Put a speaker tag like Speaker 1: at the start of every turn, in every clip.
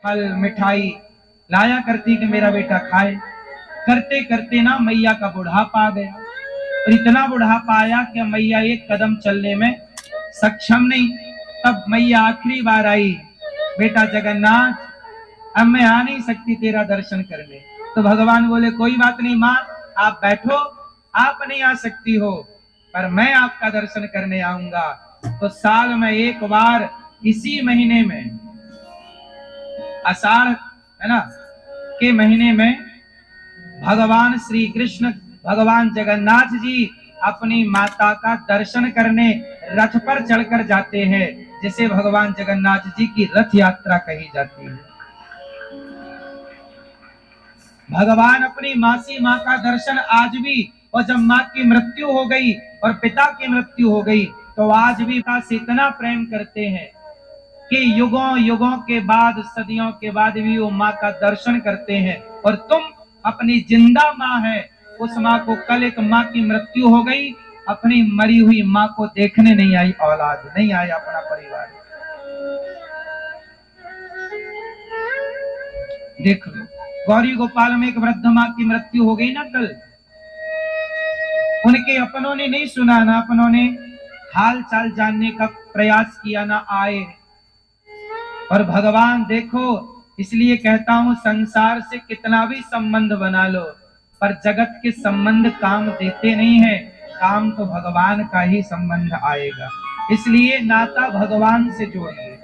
Speaker 1: फल मिठाई लाया करती कि मेरा बेटा खाए। करते करते ना मैया का बुढ़ापा आ गया, और इतना बुढ़ापा आया कि मैया एक कदम चलने में सक्षम नहीं। तब मैया आखिरी बार आई, बेटा जगन्नाथ, अब मैं आ नहीं सकती तेरा दर्शन करने। तो भगवान बोले कोई बात नहीं माँ, आप बैठो, आप नहीं आ सकती हो पर मैं आपका दर्शन करने आऊंगा। तो साल में एक बार इसी महीने में, आषाढ़ है ना के महीने में, भगवान श्री कृष्ण भगवान जगन्नाथ जी अपनी माता का दर्शन करने रथ पर चढ़कर जाते हैं, जिसे भगवान जगन्नाथ जी की रथ यात्रा कही जाती है। भगवान अपनी मासी माँ का दर्शन आज भी, और जब माँ की मृत्यु हो गई और पिता की मृत्यु हो गई तो आज भी माँ से इतना प्रेम करते हैं कि युगों युगों के बाद, सदियों के बाद भी वो माँ का दर्शन करते हैं। और तुम अपनी जिंदा माँ है, उस माँ को, कल एक माँ की मृत्यु हो गई, अपनी मरी हुई माँ को देखने नहीं आई, औलाद नहीं आया, अपना परिवार। देख लो, गौरी गोपाल में एक वृद्ध माँ की मृत्यु हो गई ना कल, उनके अपनों ने नहीं सुना, ना अपनों ने हाल चाल जानने का प्रयास किया, ना आए। और भगवान देखो, इसलिए कहता हूं संसार से कितना भी संबंध बना लो पर जगत के संबंध काम देते नहीं है, काम तो भगवान का ही संबंध आएगा। इसलिए नाता भगवान से जोड़िए।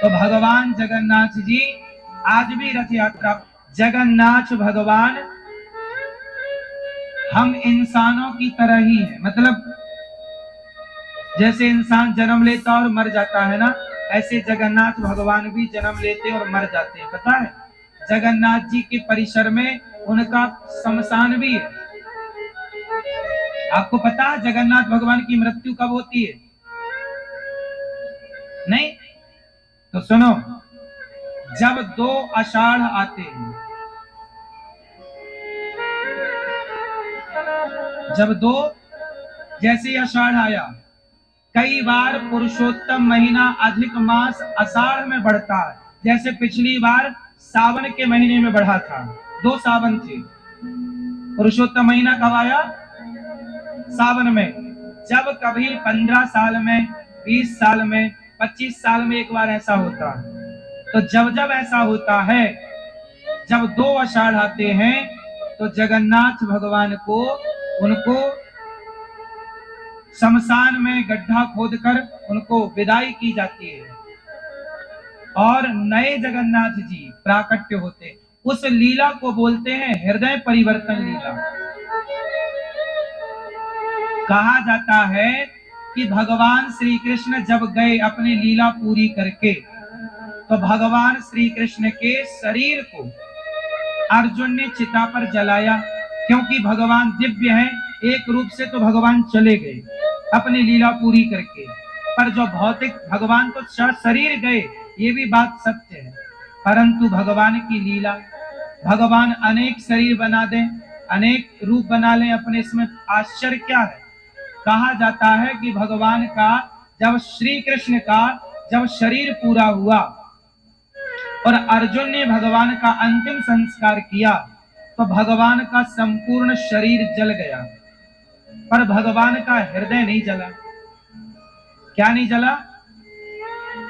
Speaker 1: तो भगवान जगन्नाथ जी आज भी रथ यात्रा, जगन्नाथ भगवान हम इंसानों की तरह ही है, मतलब जैसे इंसान जन्म लेता और मर जाता है ना, ऐसे जगन्नाथ भगवान भी जन्म लेते और मर जाते हैं। पता है जगन्नाथ जी के परिसर में उनका शमशान भी है। आपको पता है जगन्नाथ भगवान की मृत्यु कब होती है? नहीं? तो सुनो, जब 2 आषाढ़ आते हैं, जब 2 जैसे आषाढ़ आया, कई बार पुरुषोत्तम महीना अधिक मास आषाढ़ में बढ़ता है, जैसे पिछली बार सावन के महीने में बढ़ा था, 2 सावन थे। पुरुषोत्तम महीना कब आया? सावन में। जब कभी 15 साल में, 20 साल में, 25 साल में एक बार ऐसा होता है। तो जब जब ऐसा होता है, जब 2 आषाढ़ आते हैं तो जगन्नाथ भगवान को, उनको शमशान में गड्ढा खोदकर उनको विदाई की जाती है और नए जगन्नाथ जी प्राकट्य होते। उस लीला को बोलते हैं हृदय परिवर्तन लीला। कहा जाता है कि भगवान श्री कृष्ण जब गए अपनी लीला पूरी करके, तो भगवान श्री कृष्ण के शरीर को अर्जुन ने चिता पर जलाया, क्योंकि भगवान दिव्य हैं, एक रूप से तो भगवान चले गए अपनी लीला पूरी करके, पर जो भौतिक भगवान तो शरीर गए, ये भी बात सत्य है, परंतु भगवान की लीला, भगवान अनेक शरीर बना दें, अनेक रूप बना लें अपने, इसमें आश्चर्य क्या है? कहा जाता है कि भगवान का, जब श्री कृष्ण का जब शरीर पूरा हुआ और अर्जुन ने भगवान का अंतिम संस्कार किया, तो भगवान का संपूर्ण शरीर जल गया, पर भगवान का हृदय नहीं जला। क्या नहीं जला?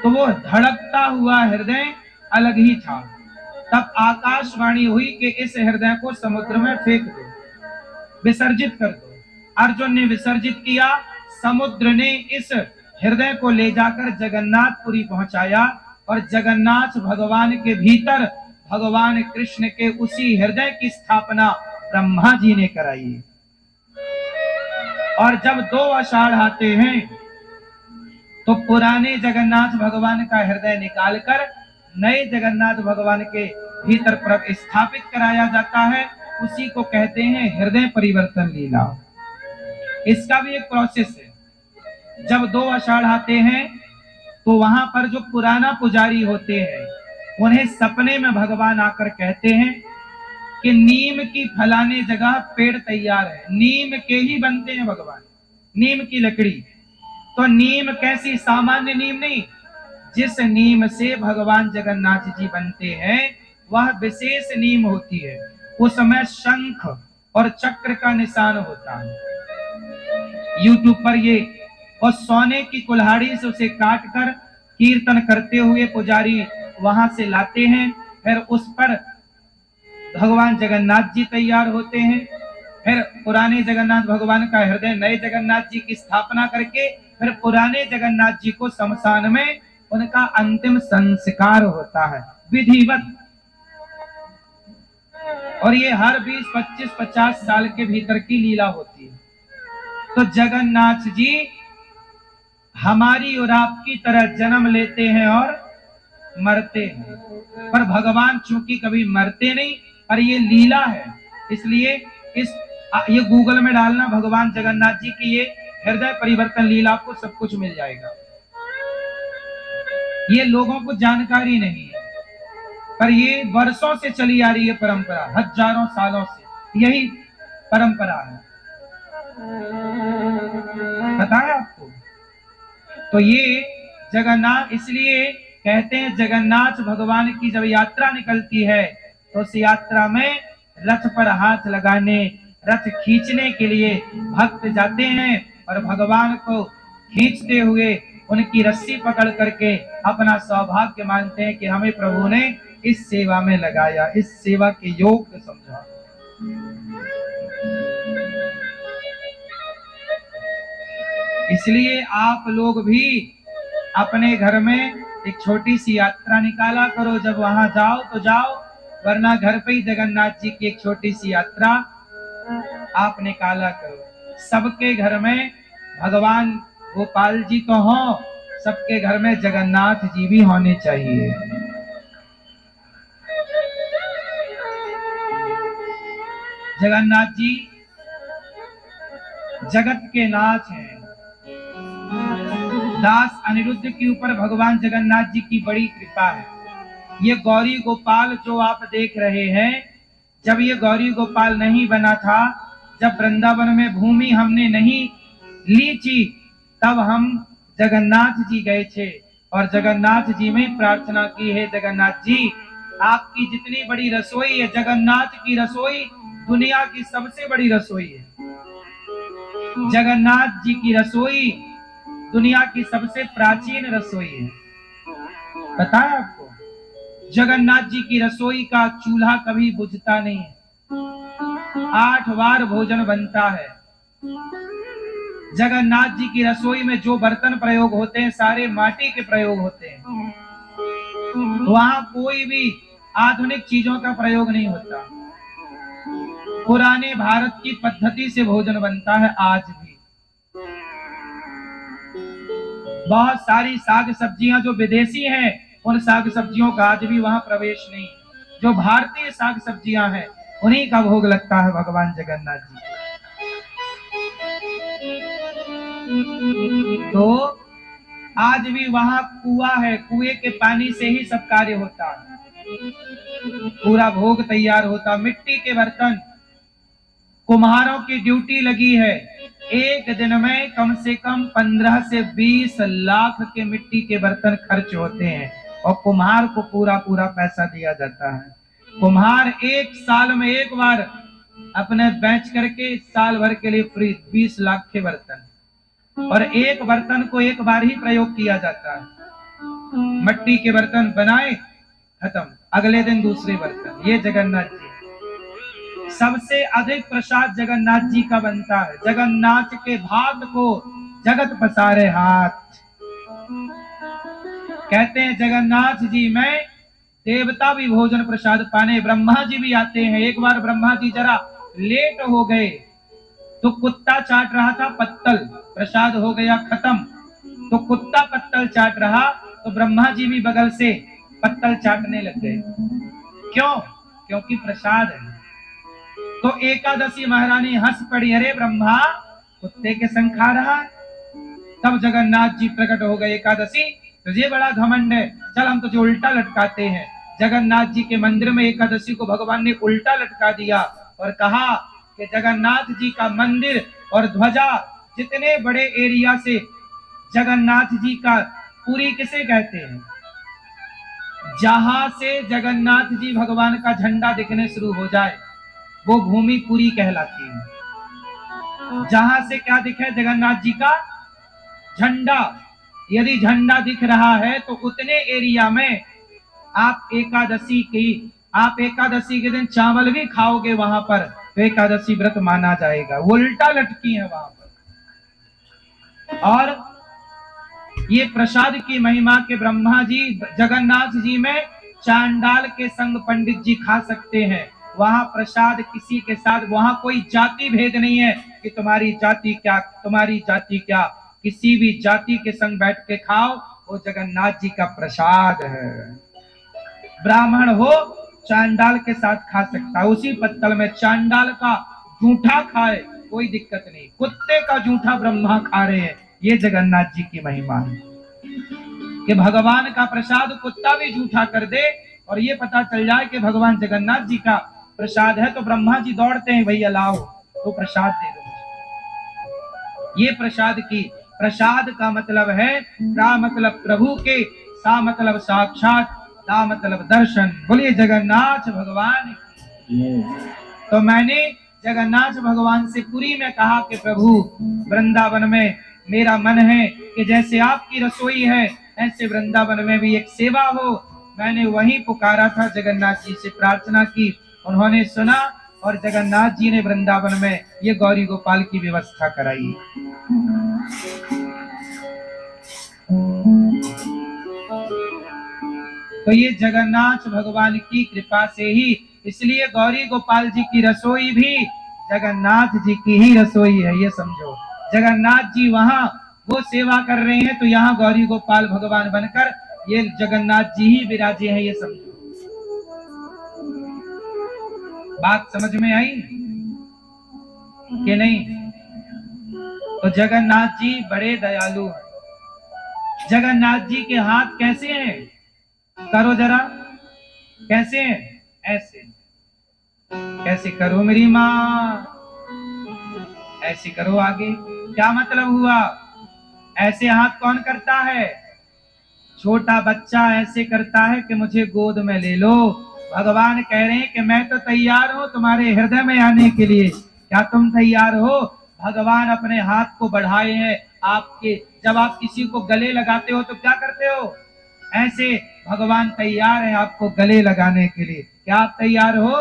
Speaker 1: तो वो धड़कता हुआ हृदय अलग ही था। तब आकाशवाणी हुई कि इस हृदय को समुद्र में फेंक दो, विसर्जित कर दो। अर्जुन ने विसर्जित किया, समुद्र ने इस हृदय को ले जाकर जगन्नाथपुरी पहुंचाया और जगन्नाथ भगवान के भीतर भगवान कृष्ण के उसी हृदय की स्थापना ब्रह्मा जी ने कराई। और जब 2 आषाढ़ आते हैं तो पुराने जगन्नाथ भगवान का हृदय निकालकर नए जगन्नाथ भगवान के भीतर स्थापित कराया जाता है। उसी को कहते हैं हृदय परिवर्तन लीला। इसका भी एक प्रोसेस है। जब 2 आषाढ़ आते हैं तो वहां पर जो पुराना पुजारी होते हैं, उन्हें सपने में भगवान आकर कहते हैं कि नीम की फलाने जगह पेड़ तैयार है। नीम के ही बनते हैं भगवान, नीम की लकड़ी। तो नीम कैसी? सामान्य नीम नहीं, जिस नीम से भगवान जगन्नाथ जी बनते हैं वह विशेष नीम होती है। उसमें शंख और चक्र का निशान होता है। यूट्यूब पर ये, और सोने की कुल्हाड़ी से उसे काट कर कीर्तन करते हुए पुजारी वहां से लाते हैं। फिर उस पर भगवान जगन्नाथ जी तैयार होते हैं। फिर पुराने जगन्नाथ भगवान का हृदय नए जगन्नाथ जी की स्थापना करके फिर पुराने जगन्नाथ जी को शमशान में उनका अंतिम संस्कार होता है विधिवत। और ये हर 20, 25, 50 साल के भीतर की लीला होती है। तो जगन्नाथ जी हमारी और आपकी तरह जन्म लेते हैं और मरते हैं, पर भगवान चूंकि कभी मरते नहीं, और ये लीला है, इसलिए ये गूगल में डालना भगवान जगन्नाथ जी की ये हृदय परिवर्तन लीला, आपको सब कुछ मिल जाएगा। ये लोगों को जानकारी नहीं है, पर ये वर्षों से चली आ रही है परंपरा, हजारों सालों से यही परंपरा है, पता है आपको। तो ये जगन्नाथ, इसलिए कहते हैं जगन्नाथ भगवान की जब यात्रा निकलती है तो उस यात्रा में रथ पर हाथ लगाने, रथ खींचने के लिए भक्त जाते हैं और भगवान को खींचते हुए उनकी रस्सी पकड़ करके अपना सौभाग्य मानते हैं कि हमें प्रभु ने इस सेवा में लगाया, इस सेवा के योग्य समझा। इसलिए आप लोग भी अपने घर में एक छोटी सी यात्रा निकाला करो, जब वहां जाओ तो जाओ, वरना घर पे ही जगन्नाथ जी की एक छोटी सी यात्रा आप निकाला करो। सबके घर में भगवान गोपाल जी तो हो, सबके घर में जगन्नाथ जी भी होने चाहिए। जगन्नाथ जी जगत के नाथ हैं। दास अनिरुद्ध के ऊपर भगवान जगन्नाथ जी की बड़ी कृपा है। ये गौरी गोपाल जो आप देख रहे हैं, जब ये गौरी गोपाल नहीं बना था, जब वृंदावन में भूमि हमने नहीं ली थी, तब हम जगन्नाथ जी गए थे और जगन्नाथ जी में प्रार्थना की है, जगन्नाथ जी आपकी जितनी बड़ी रसोई है, जगन्नाथ की रसोई दुनिया की सबसे बड़ी रसोई है। जगन्नाथ जी की रसोई दुनिया की सबसे प्राचीन रसोई है, पता है आपको। जगन्नाथ जी की रसोई का चूल्हा कभी बुझता नहीं है, 8 बार भोजन बनता है। जगन्नाथ जी की रसोई में जो बर्तन प्रयोग होते हैं सारे माटी के प्रयोग होते हैं, वहां कोई भी आधुनिक चीजों का प्रयोग नहीं होता। पुराने भारत की पद्धति से भोजन बनता है आज भी। बहुत सारी साग सब्जियां जो विदेशी हैं, उन साग सब्जियों का आज भी वहां प्रवेश नहीं। जो भारतीय साग सब्जियां हैं उन्हीं का भोग लगता है भगवान जगन्नाथ जी। तो आज भी वहां कुआं है, कुएं के पानी से ही सब कार्य होता है, पूरा भोग तैयार होता। मिट्टी के बर्तन, कुम्हारों की ड्यूटी लगी है, एक दिन में कम से कम 15 से 20 लाख के मिट्टी के बर्तन खर्च होते हैं और कुम्हार को पूरा पूरा पैसा दिया जाता है। कुम्हार एक साल में एक बार अपने बेच करके साल भर के लिए फ्री 20 लाख के बर्तन, और एक बर्तन को एक बार ही प्रयोग किया जाता है। मिट्टी के बर्तन बनाए, खत्म, अगले दिन दूसरे बर्तन। ये जगन्नाथ जी, सबसे अधिक प्रसाद जगन्नाथ जी का बनता है। जगन्नाथ के भात को जगत पसारे हाथ। कहते हैं जगन्नाथ जी में देवता भी भोजन प्रसाद पाने, ब्रह्मा जी भी आते हैं। एक बार ब्रह्मा जी जरा लेट हो गए तो कुत्ता चाट रहा था पत्तल, प्रसाद हो गया खत्म, तो कुत्ता पत्तल चाट रहा तो ब्रह्मा जी भी बगल से पत्तल चाटने लग गए। क्यों? क्योंकि प्रसाद है। तो एकादशी महारानी हंस पड़ी, अरे ब्रह्मा कुत्ते के संग खा रहा है। तब जगन्नाथ जी प्रकट हो गए, एकादशी तुझे बड़ा घमंड है, चल हम तुझे उल्टा लटकाते हैं। जगन्नाथ जी के मंदिर में एकादशी को भगवान ने उल्टा लटका दिया और कहा कि जगन्नाथ जी का मंदिर और ध्वजा जितने बड़े एरिया से जगन्नाथ जी का पुरी किसे कहते हैं? जहां से जगन्नाथ जी भगवान का झंडा दिखने शुरू हो जाए वो भूमि पुरी कहलाती है। जहां से क्या दिखे? जगन्नाथ जी का झंडा। यदि झंडा दिख रहा है तो उतने एरिया में आप एकादशी के दिन चावल भी खाओगे वहां पर, तो एकादशी व्रत माना जाएगा। वो उल्टा लटकी है वहां पर। और ये प्रसाद की महिमा के ब्रह्मा जी जगन्नाथ जी में चांडाल के संग पंडित जी खा सकते हैं। वहां प्रसाद किसी के साथ, वहां कोई जाति भेद नहीं है कि तुम्हारी जाति क्या, तुम्हारी जाति क्या। किसी भी जाति के संग बैठ के खाओ, वो जगन्नाथ जी का प्रसाद है। ब्राह्मण हो चांडाल के साथ खा सकता है, उसी पत्तल में चांडाल का जूठा खाए कोई दिक्कत नहीं। कुत्ते का जूठा ब्रह्मा खा रहे हैं, ये जगन्नाथ जी की महिमा है कि भगवान का प्रसाद कुत्ता भी जूठा कर दे और ये पता चल जाए कि भगवान जगन्नाथ जी का प्रसाद है तो ब्रह्मा जी दौड़ते हैं, भैया लाओ तो प्रसाद दे दो। ये प्रसाद का मतलब है, प्रा मतलब प्रभु के, सा मतलब साक्षात, दा मतलब दर्शन। बोलिए जगन्नाथ भगवान। तो मैंने जगन्नाथ भगवान से पुरी में कहा कि प्रभु वृंदावन में मेरा मन है कि जैसे आपकी रसोई है ऐसे वृंदावन में भी एक सेवा हो। मैंने वहीं पुकारा था, जगन्नाथ जी से प्रार्थना की, उन्होंने सुना और जगन्नाथ जी ने वृंदावन में ये गौरी गोपाल की व्यवस्था कराई। तो ये जगन्नाथ भगवान की कृपा से ही, इसलिए गौरी गोपाल जी की रसोई भी जगन्नाथ जी की ही रसोई है, ये समझो। जगन्नाथ जी वहां वो सेवा कर रहे हैं तो यहाँ गौरी गोपाल भगवान बनकर ये जगन्नाथ जी ही विराजे हैं, ये समझो। बात समझ में आई कि नहीं? तो जगन्नाथ जी बड़े दयालु हैं। जगन्नाथ जी के हाथ कैसे हैं? करो जरा, कैसे हैं? ऐसे। कैसे करो मेरी माँ? ऐसे करो आगे। क्या मतलब हुआ? ऐसे हाथ कौन करता है? छोटा बच्चा ऐसे करता है कि मुझे गोद में ले लो। भगवान कह रहे हैं कि मैं तो तैयार हूं तुम्हारे हृदय में आने के लिए, क्या तुम तैयार हो? भगवान अपने हाथ को बढ़ाए हैं आपके। जब आप किसी को गले लगाते हो तो क्या करते हो? ऐसे। भगवान तैयार है आपको गले लगाने के लिए। क्या आप तैयार हो?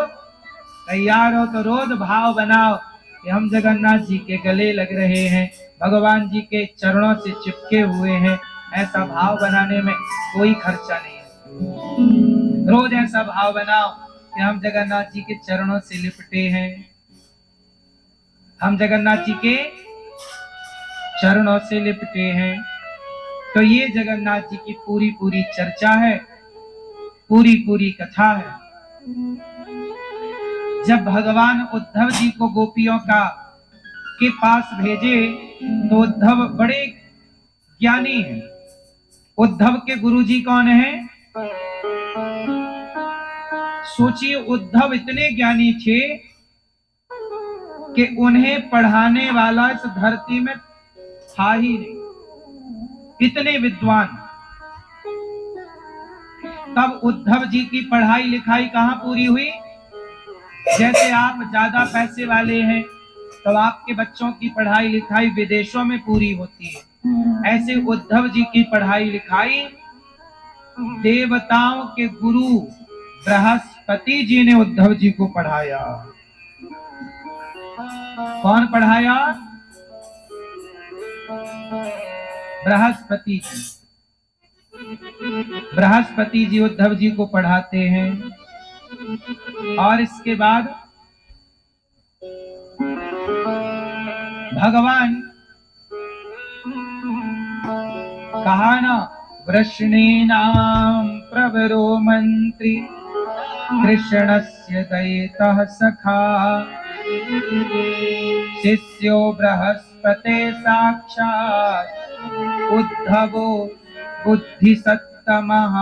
Speaker 1: तैयार हो तो रोज भाव बनाओ कि हम जगन्नाथ जी के गले लग रहे हैं, भगवान जी के चरणों से चिपके हुए हैं। ऐसा भाव बनाने में कोई खर्चा नहीं है। रोज ऐसा भाव बनाओ कि हम जगन्नाथ जी के चरणों से लिपटे हैं, हम जगन्नाथ जी के चरणों से लिपटे हैं। तो ये जगन्नाथ जी की पूरी पूरी चर्चा है, पूरी पूरी कथा है। जब भगवान उद्धव जी को गोपियों के पास भेजे तो उद्धव बड़े ज्ञानी हैं। उद्धव के गुरुजी कौन है? सोचिए, उद्धव इतने ज्ञानी थे कि उन्हें पढ़ाने वाला इस धरती में था ही नहीं, इतने विद्वान। तब उद्धव जी की पढ़ाई लिखाई कहां पूरी हुई? जैसे आप ज्यादा पैसे वाले हैं तो आपके बच्चों की पढ़ाई लिखाई विदेशों में पूरी होती है, ऐसे उद्धव जी की पढ़ाई लिखाई देवताओं के गुरु बृहस्पति जी ने उद्धव जी को पढ़ाया। कौन पढ़ाया? बृहस्पति जी। बृहस्पति जी उद्धव जी को पढ़ाते हैं। और इसके बाद भगवान कहा ना, वृष्णीनां प्रवरो मंत्री कृष्णस्य दयितः सखा शिष्यो बृहस्पते साक्षात् उद्धवो बुद्धिसत्तमः।